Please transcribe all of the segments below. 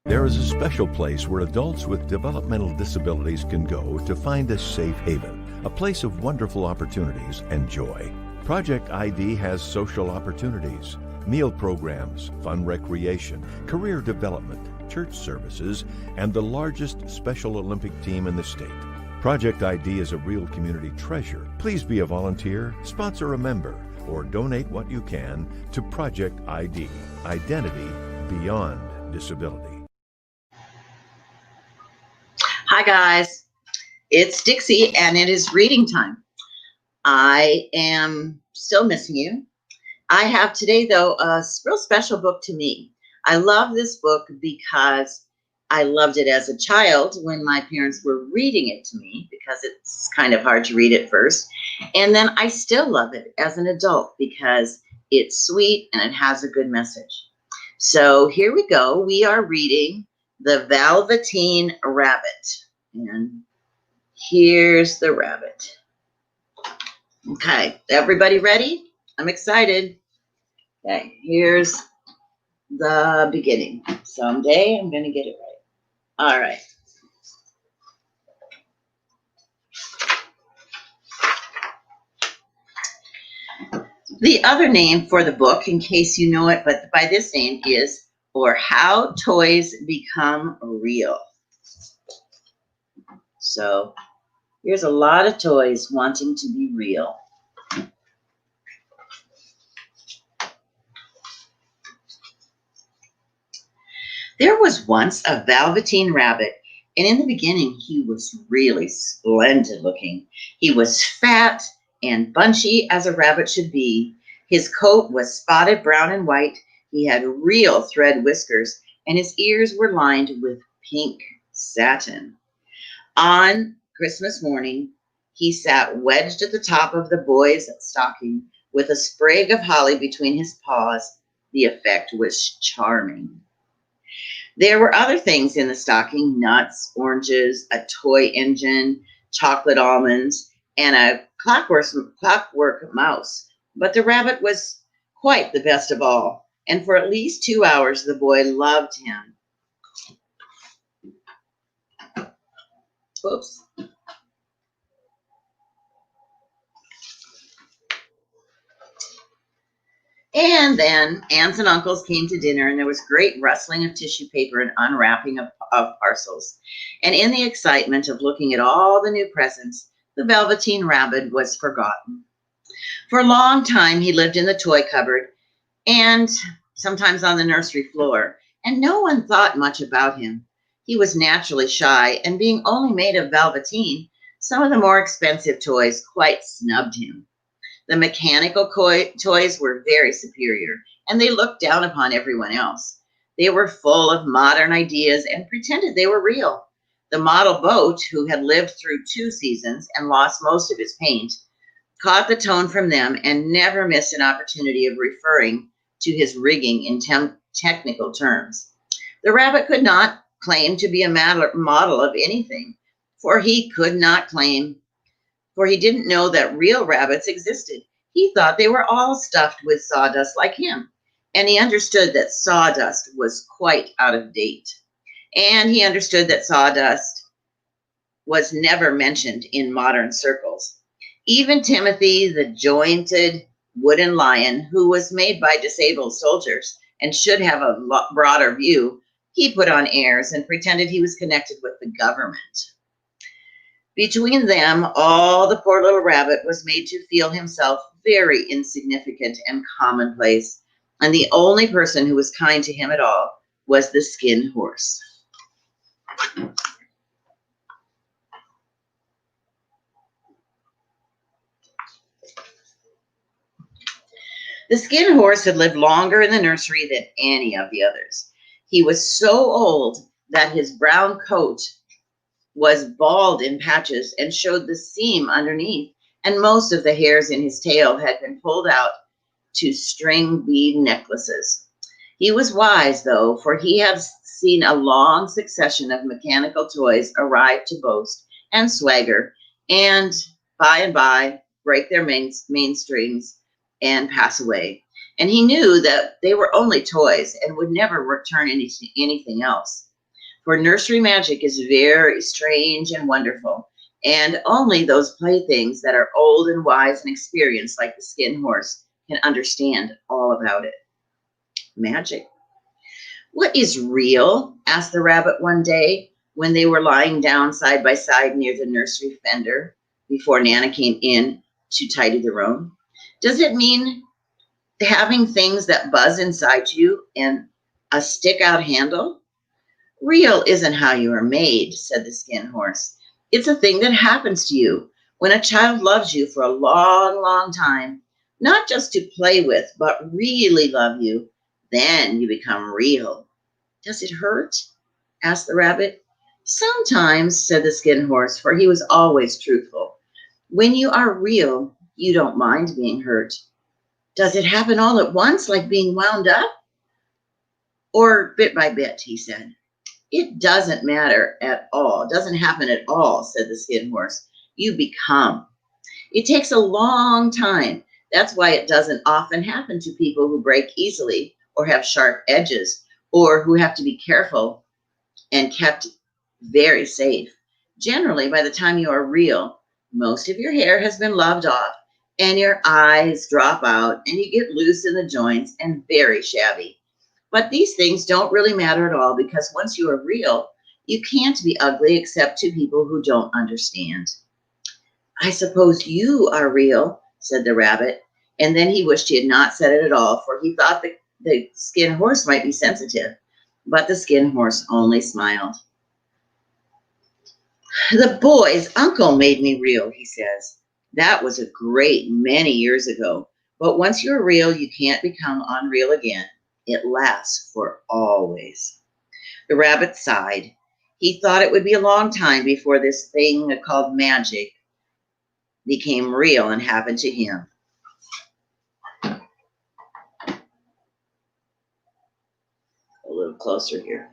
There is a special place where adults with developmental disabilities can go to find a safe haven, a place of wonderful opportunities and joy. Project ID has social opportunities, meal programs, fun recreation, career development, church services, and the largest Special Olympic team in the state. Project ID is a real community treasure. Please be a volunteer, sponsor a member, or donate what you can to Project ID, Identity Beyond Disability. Hi guys, it's Dixie and it is reading time. I am still missing you. I have today though a real special book to me. I love this book because I loved it as a child when my parents were reading it to me, because it's kind of hard to read at first. And then I still love it as an adult because it's sweet and it has a good message. So here we go. We are reading The Velveteen Rabbit. And here's the rabbit. Okay, everybody ready? I'm excited. Okay, here's the beginning. Someday I'm going to get it right. All right. The other name for the book, in case you know it, but by this name is Or How Toys Become Real. So here's a lot of toys wanting to be real. There was once a velveteen rabbit, and in the beginning he was really splendid looking. He was fat and bunchy as a rabbit should be. His coat was spotted brown and white. He had real thread whiskers, and his ears were lined with pink satin. On Christmas morning, he sat wedged at the top of the boy's stocking with a sprig of holly between his paws. The effect was charming. There were other things in the stocking: nuts, oranges, a toy engine, chocolate almonds, and a clockwork mouse. But the rabbit was quite the best of all, and for at least 2 hours the boy loved him. Whoops. And then aunts and uncles came to dinner, and there was great rustling of tissue paper and unwrapping of parcels. And in the excitement of looking at all the new presents, the Velveteen Rabbit was forgotten. For a long time, he lived in the toy cupboard and sometimes on the nursery floor, and no one thought much about him. He was naturally shy, and being only made of velveteen, some of the more expensive toys quite snubbed him. The mechanical toys were very superior, and they looked down upon everyone else. They were full of modern ideas and pretended they were real. The model boat, who had lived through 2 seasons and lost most of his paint, caught the tone from them and never missed an opportunity of referring to his rigging in technical terms. The rabbit could not claim to be a model of anything, for he didn't know that real rabbits existed. He thought they were all stuffed with sawdust like him, and he understood that sawdust was quite out of date. And he understood that sawdust was never mentioned in modern circles. Even Timothy, the jointed wooden lion, who was made by disabled soldiers and should have a broader view, he put on airs and pretended he was connected with the government. Between them, all the poor little rabbit was made to feel himself very insignificant and commonplace, and the only person who was kind to him at all was the skin horse. The skin horse had lived longer in the nursery than any of the others. He was so old that his brown coat was bald in patches and showed the seam underneath, and most of the hairs in his tail had been pulled out to string bead necklaces. He was wise, though, for he had seen a long succession of mechanical toys arrive to boast and swagger, and by break their mainsprings and pass away. And he knew that they were only toys and would never return anything else. For nursery magic is very strange and wonderful, and only those playthings that are old and wise and experienced, like the skin horse, can understand all about it. Magic. What is real? Asked the rabbit one day when they were lying down side by side near the nursery fender before Nana came in to tidy the room. Does it mean having things that buzz inside you and a stick out handle? Real isn't how you are made, said the skin horse. It's a thing that happens to you when a child loves you for a long, long time, not just to play with, but really love you. Then you become real. Does it hurt? Asked the rabbit. Sometimes, said the skin horse, for he was always truthful. When you are real, you don't mind being hurt. Does it happen all at once, like being wound up? Or bit by bit, he said. It doesn't matter at all. It doesn't happen at all, said the skin horse. You become. It takes a long time. That's why it doesn't often happen to people who break easily or have sharp edges or who have to be careful and kept very safe. Generally, by the time you are real, most of your hair has been loved off and your eyes drop out and you get loose in the joints and very shabby. But these things don't really matter at all because once you are real, you can't be ugly except to people who don't understand. I suppose you are real, said the rabbit, and then he wished he had not said it at all, for he thought the skin horse might be sensitive. But the skin horse only smiled. The boy's uncle made me real, he says. That was a great many years ago. But once you're real, you can't become unreal again. It lasts for always. The rabbit sighed. He thought it would be a long time before this thing called magic became real and happened to him. A little closer here.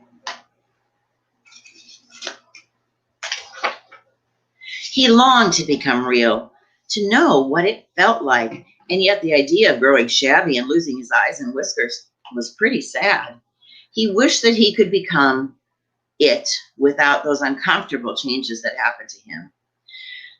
He longed to become real, to know what it felt like, and yet the idea of growing shabby and losing his eyes and whiskers was pretty sad. He wished that he could become it without those uncomfortable changes that happened to him.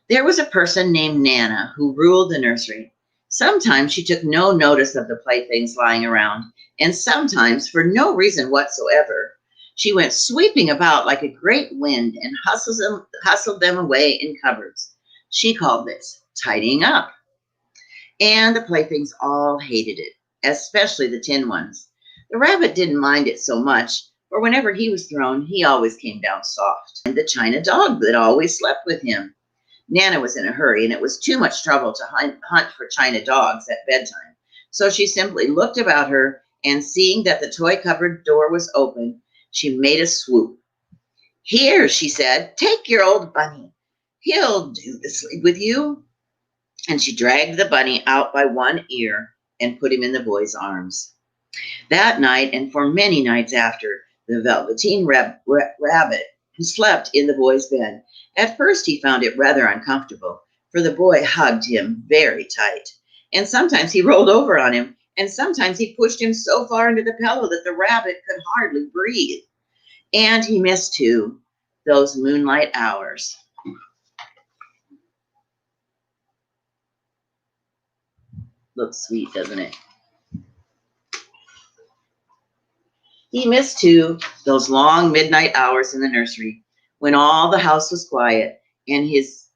There was a person named Nana who ruled the nursery. Sometimes she took no notice of the playthings lying around, and sometimes, for no reason whatsoever, she went sweeping about like a great wind and hustled them away in cupboards. She called this tidying up. And the playthings all hated it, especially the tin ones. The rabbit didn't mind it so much, for whenever he was thrown, he always came down soft. And the china dog that always slept with him. Nana was in a hurry, and it was too much trouble to hunt for china dogs at bedtime. So she simply looked about her, and seeing that the toy cupboard door was open, she made a swoop. Here, she said, take your old bunny. He'll do the sleep with you. And she dragged the bunny out by one ear and put him in the boy's arms. That night, and for many nights after, the Velveteen Rabbit slept in the boy's bed. At first, he found it rather uncomfortable, for the boy hugged him very tight. And sometimes he rolled over on him, and sometimes he pushed him so far into the pillow that the rabbit could hardly breathe. And he missed, too, those moonlight hours. Looks sweet, doesn't it? He missed, too, those long midnight hours in the nursery when all the house was quiet and his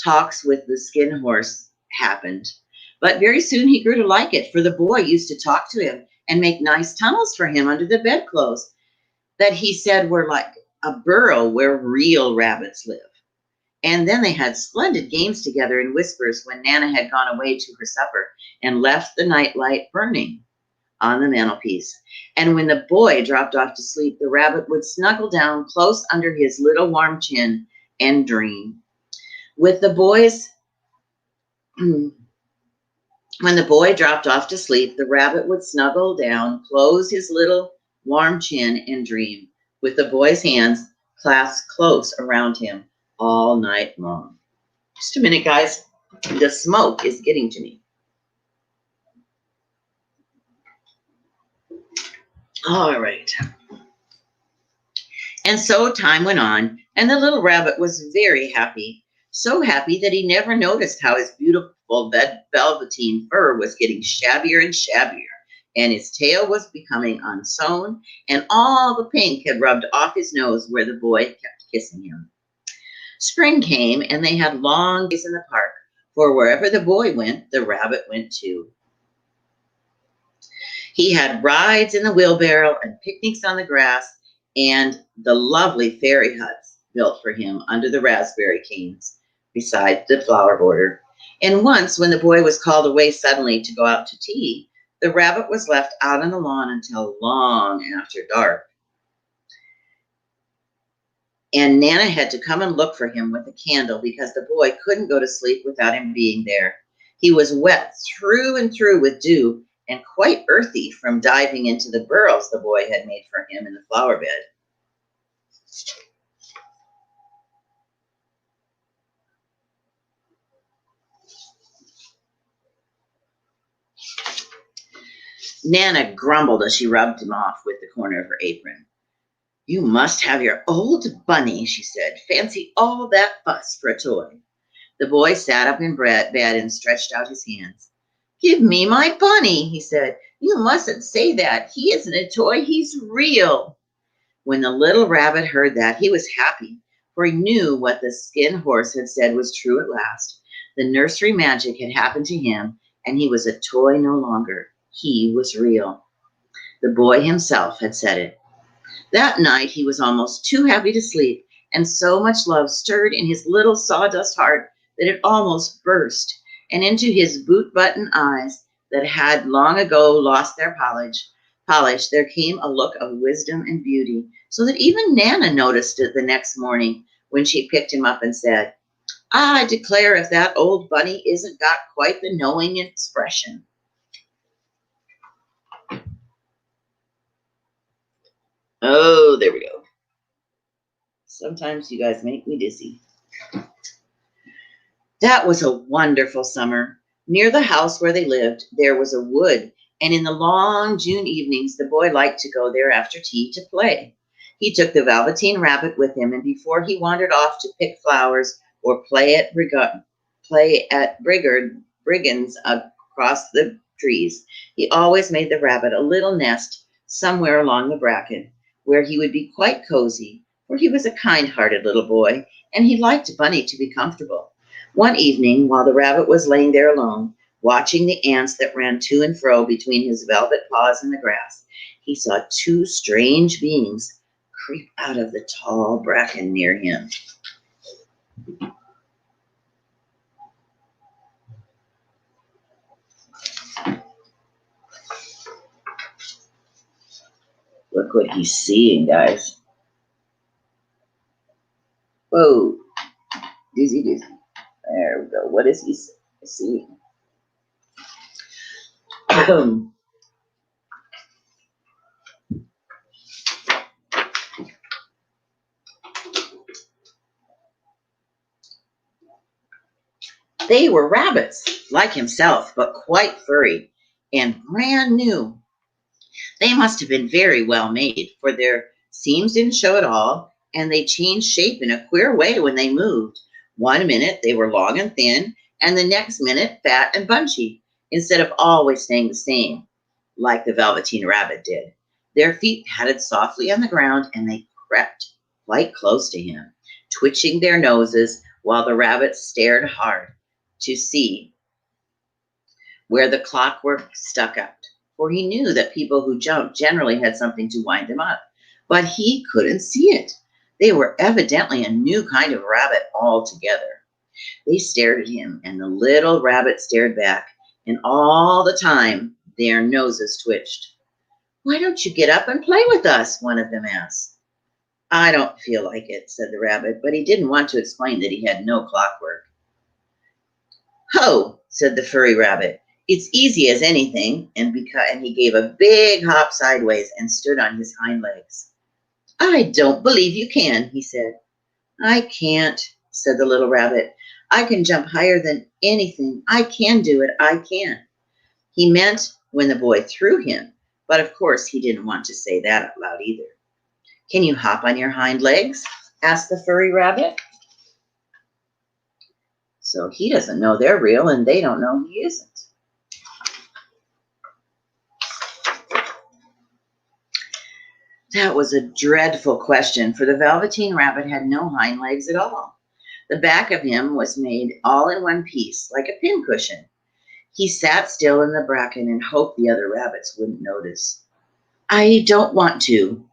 talks with the skin horse happened. But very soon he grew to like it, for the boy used to talk to him and make nice tunnels for him under the bedclothes that he said were like a burrow where real rabbits live. And then they had splendid games together in whispers when Nana had gone away to her supper and left the nightlight burning on the mantelpiece. And when the boy dropped off to sleep, the rabbit would snuggle down close under his little warm chin and dream. When the boy dropped off to sleep, the rabbit would snuggle down, close his little warm chin, and dream, with the boy's hands clasped close around him all night long. Just a minute, guys. The smoke is getting to me. All right. And so time went on, and the little rabbit was very happy. So happy that he never noticed how his beautiful velveteen fur was getting shabbier and shabbier, and his tail was becoming unsewn, and all the pink had rubbed off his nose where the boy kept kissing him. Spring came, and they had long days in the park, for wherever the boy went, the rabbit went too. He had rides in the wheelbarrow and picnics on the grass and the lovely fairy huts built for him under the raspberry canes beside the flower border. And once, when the boy was called away suddenly to go out to tea, the rabbit was left out on the lawn until long after dark. And Nana had to come and look for him with a candle because the boy couldn't go to sleep without him being there. He was wet through and through with dew and quite earthy from diving into the burrows the boy had made for him in the flower bed. Nana grumbled as she rubbed him off with the corner of her apron. "You must have your old bunny," she said. "Fancy all that fuss for a toy." The boy sat up in bed and stretched out his hands. "Give me my bunny," he said. "You mustn't say that. He isn't a toy. He's real." When the little rabbit heard that, he was happy, for he knew what the skin horse had said was true at last. The nursery magic had happened to him, and he was a toy no longer. He was real. The boy himself had said it. That night he was almost too happy to sleep, and so much love stirred in his little sawdust heart that it almost burst, and into his boot-button eyes that had long ago lost their polish, there came a look of wisdom and beauty, so that even Nana noticed it the next morning when she picked him up and said, "I declare if that old bunny isn't got quite the knowing expression." Oh, there we go. Sometimes you guys make me dizzy. That was a wonderful summer. Near the house where they lived, there was a wood, and in the long June evenings, the boy liked to go there after tea to play. He took the Velveteen Rabbit with him, and before he wandered off to pick flowers or play at brigands across the trees, he always made the rabbit a little nest somewhere along the bracken, where he would be quite cozy, for he was a kind-hearted little boy, and he liked Bunny to be comfortable. One evening, while the rabbit was laying there alone, watching the ants that ran to and fro between his velvet paws in the grass, he saw two strange beings creep out of the tall bracken near him. Look what he's seeing, guys. Whoa, dizzy. There we go. What is he seeing? They were rabbits, like himself, but quite furry and brand new. They must have been very well made, for their seams didn't show at all, and they changed shape in a queer way when they moved. One minute they were long and thin, and the next minute fat and bunchy, instead of always staying the same, like the Velveteen Rabbit did. Their feet patted softly on the ground, and they crept quite close to him, twitching their noses while the rabbit stared hard to see where the clockwork stuck out, for he knew that people who jumped generally had something to wind them up, but he couldn't see it. They were evidently a new kind of rabbit altogether. They stared at him, and the little rabbit stared back, and all the time their noses twitched. "Why don't you get up and play with us?" one of them asked. "I don't feel like it," said the rabbit, but he didn't want to explain that he had no clockwork. "Ho," said the furry rabbit. "It's easy as anything," and he gave a big hop sideways and stood on his hind legs. "I don't believe you can," he said. "I can't," said the little rabbit. "I can jump higher than anything. I can do it. I can." He meant when the boy threw him, but of course he didn't want to say that out loud either. Can you hop on your hind legs? Asked the furry rabbit. So he doesn't know they're real, and they don't know he isn't. That was a dreadful question, for the Velveteen Rabbit had no hind legs at all. The back of him was made all in one piece, like a pincushion. He sat still in the bracken and hoped the other rabbits wouldn't notice. I don't want to,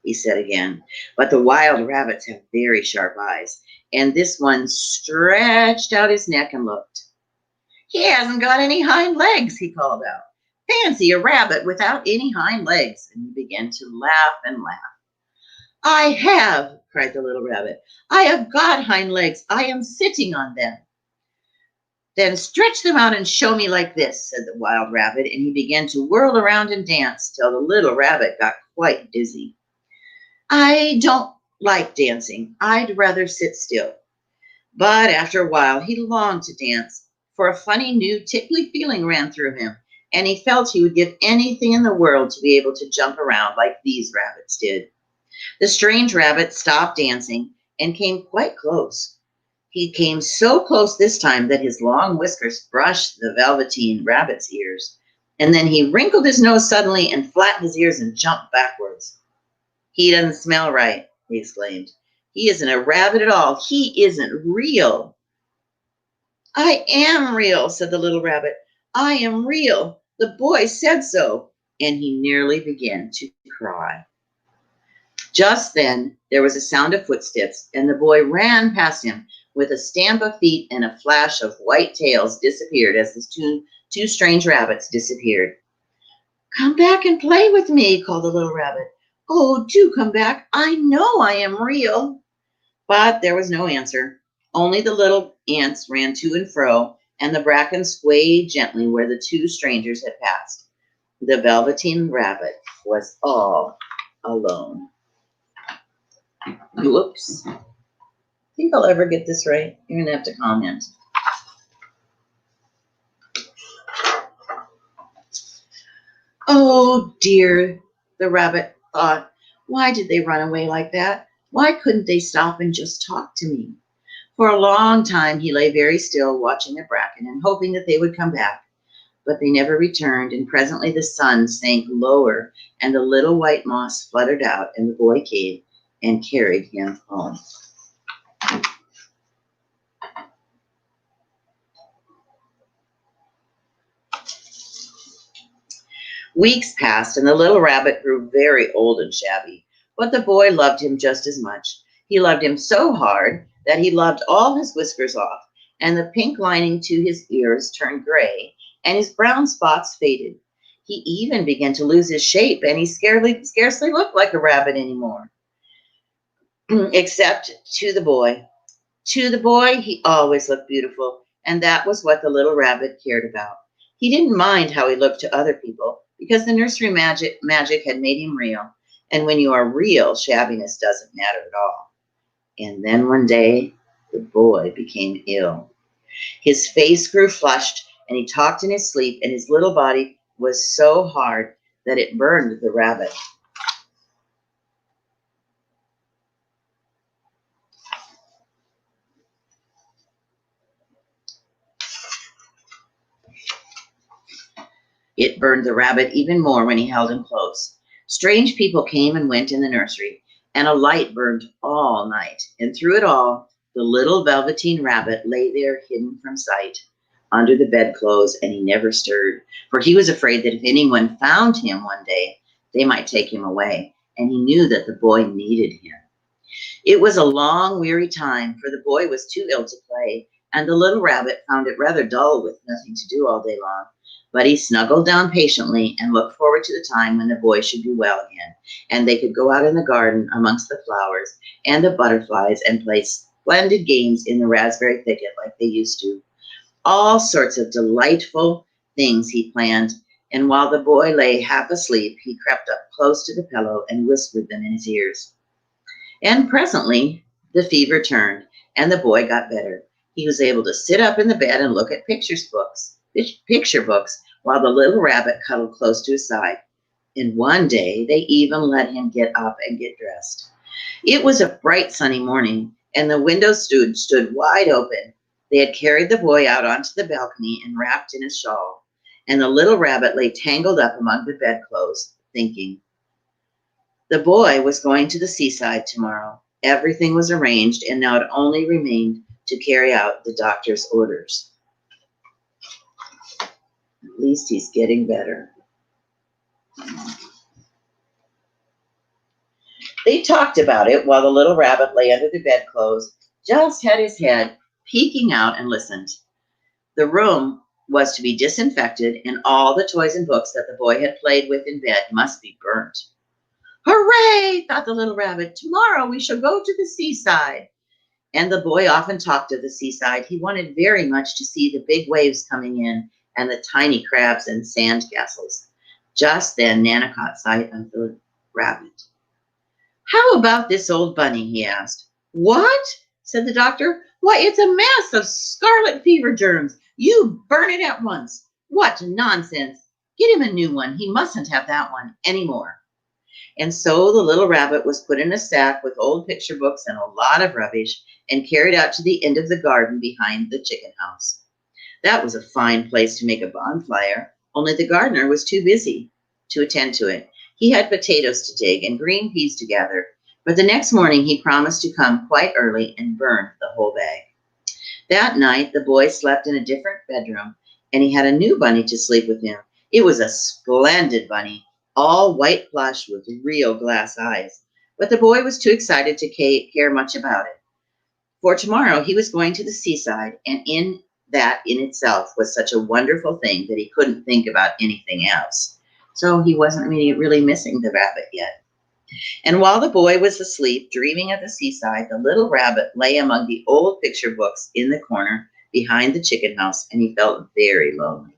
he said again, but the wild rabbits have very sharp eyes, and this one stretched out his neck and looked. He hasn't got any hind legs, he called out. Fancy a rabbit without any hind legs. And he began to laugh and laugh. I have, cried the little rabbit. I have got hind legs. I am sitting on them. Then stretch them out and show me like this, said the wild rabbit, and he began to whirl around and dance till the little rabbit got quite dizzy. I don't like dancing. I'd rather sit still. But after a while, he longed to dance, for a funny new tickly feeling ran through him, and he felt he would give anything in the world to be able to jump around like these rabbits did. The strange rabbit stopped dancing and came quite close. He came so close this time that his long whiskers brushed the Velveteen Rabbit's ears, and then he wrinkled his nose suddenly and flattened his ears and jumped backwards. He doesn't smell right, he exclaimed. He isn't a rabbit at all. He isn't real. I am real, said the little rabbit. I am real. The boy said so. And he nearly began to cry. Just then, there was a sound of footsteps, and the boy ran past him with a stamp of feet, and a flash of white tails disappeared as the two strange rabbits disappeared. Come back and play with me, called the little rabbit. Oh, do come back. I know I am real. But there was no answer. Only the little ants ran to and fro, and the bracken swayed gently where the two strangers had passed. The Velveteen Rabbit was all alone. Whoops. Think I'll ever get this right? You're going to have to comment. Oh, dear, the rabbit thought. Why did they run away like that? Why couldn't they stop and just talk to me? For a long time, he lay very still, watching the bracken and hoping that they would come back. But they never returned, and presently the sun sank lower, and the little white moss fluttered out, and the boy came and carried him home. Weeks passed, and the little rabbit grew very old and shabby, but the boy loved him just as much. He loved him so hard that he loved all his whiskers off, and the pink lining to his ears turned gray, and his brown spots faded. He even began to lose his shape, and he scarcely looked like a rabbit anymore, except to the boy. To the boy, he always looked beautiful, and that was what the little rabbit cared about. He didn't mind how he looked to other people, because the nursery magic had made him real, and when you are real, shabbiness doesn't matter at all. And then one day, the boy became ill. His face grew flushed, and he talked in his sleep, and his little body was so hard that it burned the rabbit. It burned the rabbit even more when he held him close. Strange people came and went in the nursery, and a light burned all night, and through it all, the little Velveteen Rabbit lay there hidden from sight under the bedclothes, and he never stirred, for he was afraid that if anyone found him one day, they might take him away, and he knew that the boy needed him. It was a long, weary time, for the boy was too ill to play, and the little rabbit found it rather dull with nothing to do all day long. But he snuggled down patiently and looked forward to the time when the boy should be well again, and they could go out in the garden amongst the flowers and the butterflies and play splendid games in the raspberry thicket like they used to. All sorts of delightful things he planned, and while the boy lay half asleep, he crept up close to the pillow and whispered them in his ears. And presently the fever turned, and the boy got better. He was able to sit up in the bed and look at picture books, while the little rabbit cuddled close to his side. And one day they even let him get up and get dressed. It was a bright sunny morning, and the window stood wide open. They had carried the boy out onto the balcony and wrapped in a shawl, and the little rabbit lay tangled up among the bedclothes, thinking. The boy was going to the seaside tomorrow. Everything was arranged, and now it only remained to carry out the doctor's orders. At least he's getting better. They talked about it while the little rabbit lay under the bedclothes, just had his head peeking out and listened. The room was to be disinfected, and all the toys and books that the boy had played with in bed must be burnt. Hooray, thought the little rabbit. Tomorrow we shall go to the seaside. And the boy often talked of the seaside. He wanted very much to see the big waves coming in and the tiny crabs and sand castles. Just then Nana caught sight of the rabbit. How about this old bunny? He asked. What? Said the doctor. Why, it's a mass of scarlet fever germs. You burn it at once. What nonsense. Get him a new one. He mustn't have that one anymore. And so the little rabbit was put in a sack with old picture books and a lot of rubbish and carried out to the end of the garden behind the chicken house. That was a fine place to make a bonfire, only the gardener was too busy to attend to it. He had potatoes to dig and green peas to gather, but the next morning he promised to come quite early and burn the whole bag. That night the boy slept in a different bedroom, and he had a new bunny to sleep with him. It was a splendid bunny, all white plush with real glass eyes. But the boy was too excited to care much about it. For tomorrow he was going to the seaside, and in itself was such a wonderful thing that he couldn't think about anything else. So he wasn't really missing the rabbit yet. And while the boy was asleep, dreaming of the seaside, the little rabbit lay among the old picture books in the corner behind the chicken house, and he felt very lonely.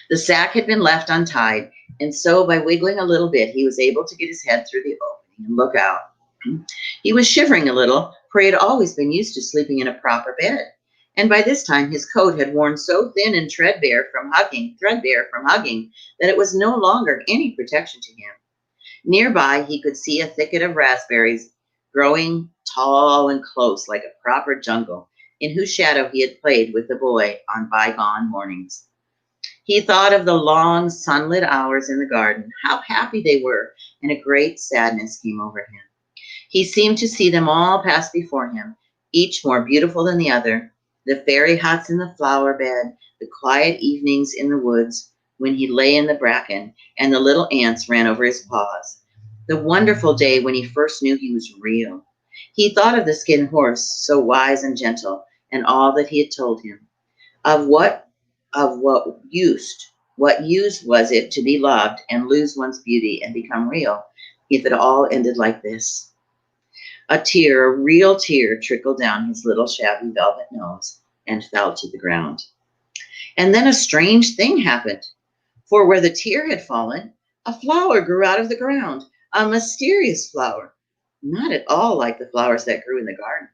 The sack had been left untied, and so by wiggling a little bit, he was able to get his head through the opening and look out. He was shivering a little, for he had always been used to sleeping in a proper bed. And by this time, his coat had worn so thin and threadbare from hugging, that it was no longer any protection to him. Nearby, he could see a thicket of raspberries growing tall and close like a proper jungle, in whose shadow he had played with the boy on bygone mornings. He thought of the long sunlit hours in the garden, how happy they were, and a great sadness came over him. He seemed to see them all pass before him, each more beautiful than the other, the fairy huts in the flower bed, the quiet evenings in the woods when he lay in the bracken and the little ants ran over his paws, the wonderful day when he first knew he was real. He thought of the skin horse, so wise and gentle, and all that he had told him. Of what use was it to be loved and lose one's beauty and become real if it all ended like this? A real tear, trickled down his little shabby velvet nose and fell to the ground. And then a strange thing happened, for where the tear had fallen, a flower grew out of the ground, a mysterious flower, not at all like the flowers that grew in the garden.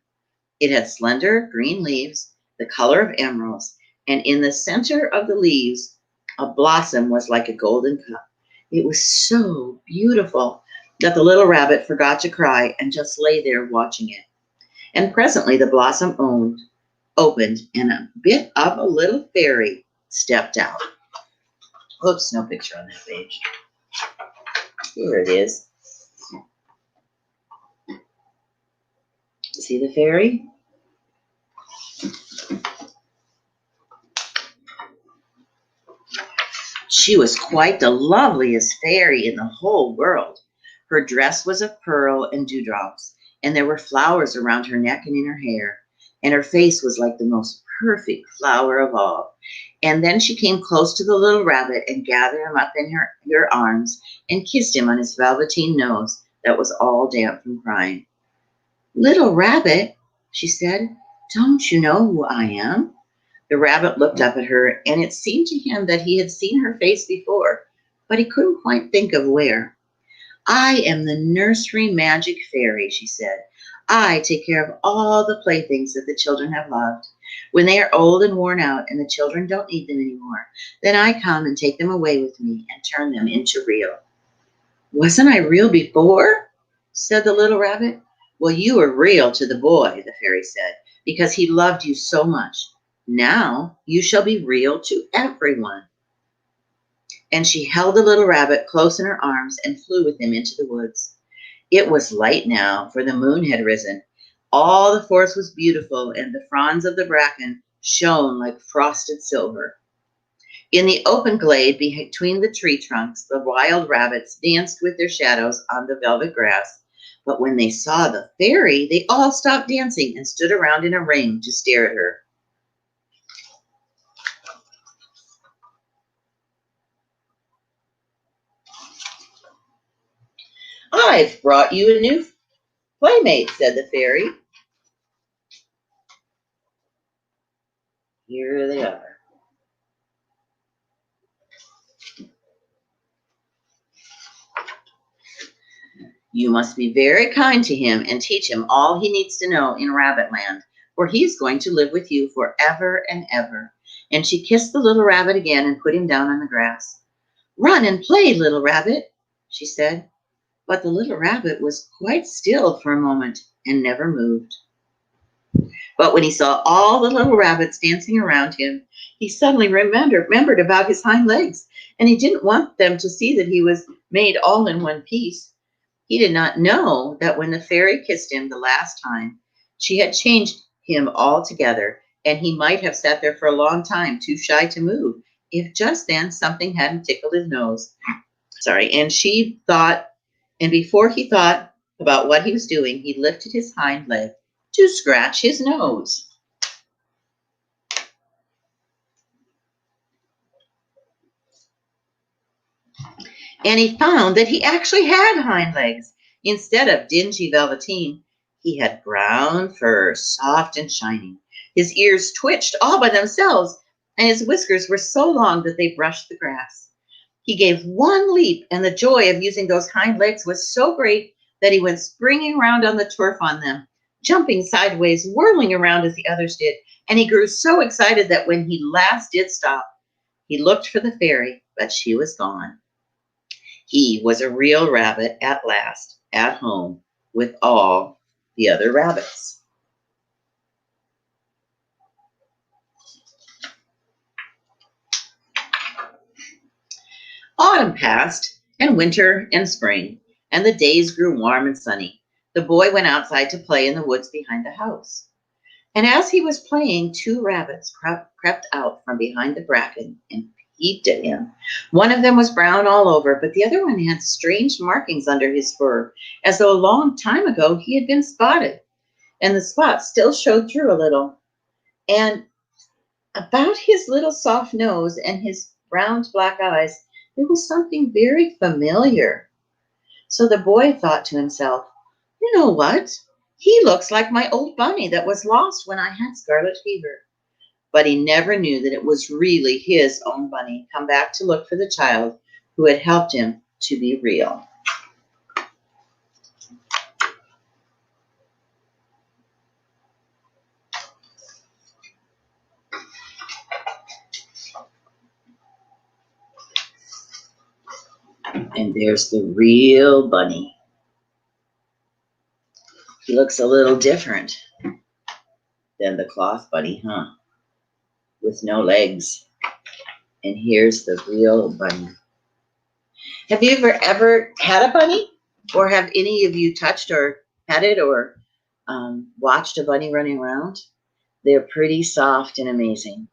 It had slender green leaves, the color of emeralds, and in the center of the leaves, a blossom was like a golden cup. It was so beautiful that the little rabbit forgot to cry and just lay there watching it. And presently the blossom opened, and a bit of a little fairy stepped out. Oops, no picture on that page. Here it is. See the fairy? She was quite the loveliest fairy in the whole world. Her dress was of pearl and dewdrops, and there were flowers around her neck and in her hair, and her face was like the most perfect flower of all. And then she came close to the little rabbit and gathered him up in her arms and kissed him on his velveteen nose that was all damp from crying. Little rabbit, she said, don't you know who I am? The rabbit looked up at her, and it seemed to him that he had seen her face before, but he couldn't quite think of where. I am the nursery magic fairy, she said. I take care of all the playthings that the children have loved. When they are old and worn out and the children don't need them anymore, then I come and take them away with me and turn them into real. Wasn't I real before? Said the little rabbit. Well, you were real to the boy, the fairy said, because he loved you so much. Now you shall be real to everyone. And she held the little rabbit close in her arms and flew with him into the woods. It was light now, for the moon had risen. All the forest was beautiful, and the fronds of the bracken shone like frosted silver. In the open glade between the tree trunks, the wild rabbits danced with their shadows on the velvet grass. But when they saw the fairy, they all stopped dancing and stood around in a ring to stare at her. I've brought you a new playmate, said the fairy. Here they are. You must be very kind to him and teach him all he needs to know in Rabbitland, for he's going to live with you forever and ever. And she kissed the little rabbit again and put him down on the grass. Run and play, little rabbit, she said. But the little rabbit was quite still for a moment and never moved. But when he saw all the little rabbits dancing around him, he suddenly remembered about his hind legs, and he didn't want them to see that he was made all in one piece. He did not know that when the fairy kissed him the last time, she had changed him altogether, and he might have sat there for a long time, too shy to move, if just then something hadn't tickled his nose. And before he thought about what he was doing, he lifted his hind leg to scratch his nose. And he found that he actually had hind legs. Instead of dingy velveteen, he had brown fur, soft and shining. His ears twitched all by themselves, and his whiskers were so long that they brushed the grass. He gave one leap, and the joy of using those hind legs was so great that he went springing around on the turf on them, jumping sideways, whirling around as the others did, and he grew so excited that when he last did stop, he looked for the fairy, but she was gone. He was a real rabbit at last, at home with all the other rabbits. Autumn passed, and winter and spring, and the days grew warm and sunny. The boy went outside to play in the woods behind the house. And as he was playing, two rabbits crept out from behind the bracken and peeped at him. One of them was brown all over, but the other one had strange markings under his fur, as though a long time ago he had been spotted. And the spots still showed through a little. And about his little soft nose and his round black eyes, there was something very familiar. So the boy thought to himself, you know what? He looks like my old bunny that was lost when I had scarlet fever. But he never knew that it was really his own bunny come back to look for the child who had helped him to be real. And there's the real bunny. He looks a little different than the cloth bunny, huh? With no legs. And here's the real bunny. Have you ever had a bunny? Or have any of you touched or petted or watched a bunny running around? They're pretty soft and amazing.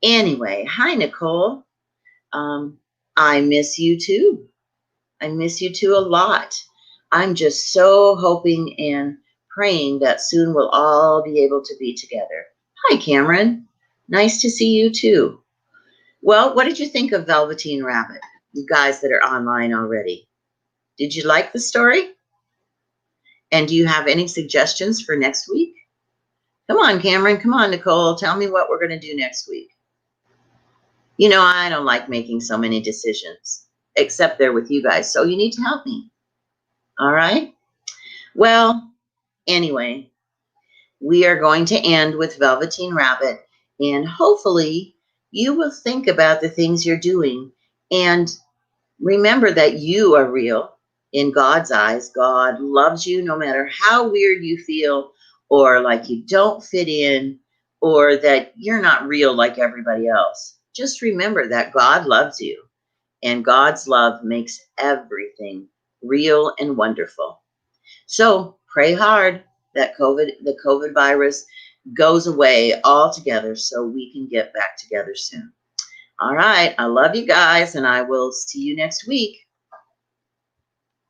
Anyway, hi, Nicole. I miss you too. I miss you too a lot. I'm just so hoping and praying that soon we'll all be able to be together. Hi, Cameron. Nice to see you too. Well, what did you think of Velveteen Rabbit, you guys that are online already? Did you like the story? And do you have any suggestions for next week? Come on, Cameron. Come on, Nicole. Tell me what we're going to do next week. You know, I don't like making so many decisions, except they're with you guys, so you need to help me. All right? Well, anyway, we are going to end with Velveteen Rabbit, and hopefully you will think about the things you're doing and Remember that you are real in God's eyes. God loves you no matter how weird you feel, or like you don't fit in, or that you're not real like everybody else. Just remember that God loves you, and God's love makes everything real and wonderful. So pray hard that the COVID virus goes away altogether so we can get back together soon. All right. I love you guys, and I will see you next week.